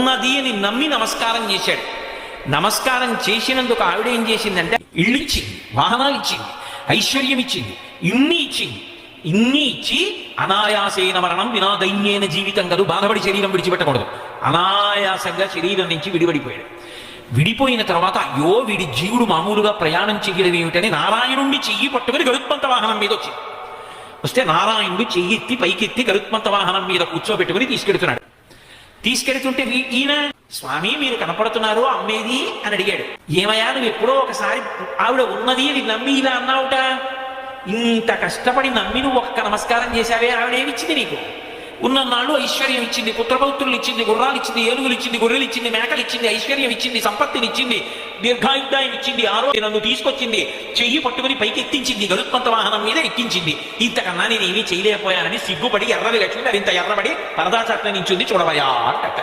ఉన్నది అని నమ్మి నమస్కారం చేశాడు. నమస్కారం చేసినందుకు ఆవిడ ఏం చేసిందంటే ఇళ్ళు ఇచ్చింది, వాహనాలు ఇచ్చింది, ఐశ్వర్యం ఇచ్చింది, ఇన్ని ఇచ్చింది. ఇన్ని ఇచ్చి అనాయాసేన మరణం వినా దైన్యేన జీవితం కదూ, బాధపడి శరీరం విడిచిపెట్టకూడదు. అనాయాసంగా శరీరం నుంచి విడిపడిపోయాడు. విడిపోయిన తర్వాత అయ్యో వీడి జీవుడు మామూలుగా ప్రయాణం చెయ్యడం ఏమిటని నారాయణుణ్ణి చెయ్యి పట్టుకుని గరుత్మంత వాహనం మీద వచ్చింది. వస్తే నారాయణుడు చెయ్యెత్తి పైకెత్తి గరుత్మంత వాహనం మీద కూర్చోబెట్టుకుని తీసుకెడుతున్నాడు. తీసుకెడుతుంటే ఈయన స్వామి మీరు కనపడుతున్నారు అమ్మేది అని అడిగాడు. ఏమయ్యా నువ్వు ఎప్పుడో ఒకసారి ఆవిడ ఉన్నది అని నమ్మి ఇలా అన్నావుట, ఇంత కష్టపడి నమ్మి నువ్వు ఒక్క నమస్కారం చేశావే, ఆవిడేమిచ్చింది నీకు? ఉన్నన్నాళ్ళు ఐశ్వర్యం ఇచ్చింది, పుత్రపౌత్రులు ఇచ్చింది, గుర్రాలు ఇచ్చింది, ఏనుగులు ఇచ్చింది, గొర్రెలు ఇచ్చింది, మేకలు ఇచ్చింది, ఐశ్వర్యం ఇచ్చింది, సంపత్తిని ఇచ్చింది, దీర్ఘాయుద్ధాయం ఇచ్చింది, ఆరోగ్యం నన్ను తీసుకొచ్చింది, చెయ్యి పట్టుకుని పైకి ఎత్తించింది, గరుత్మంత వాహనం మీద ఎక్కించింది. ఇంతకన్నా నేను ఏమీ చేయలేకపోయానని సిగ్గుపడి ఎర్రని లక్ష్మి అది ఇంత ఎర్రబడి పరదాచట్ల నించుంది చూడవయా అంట.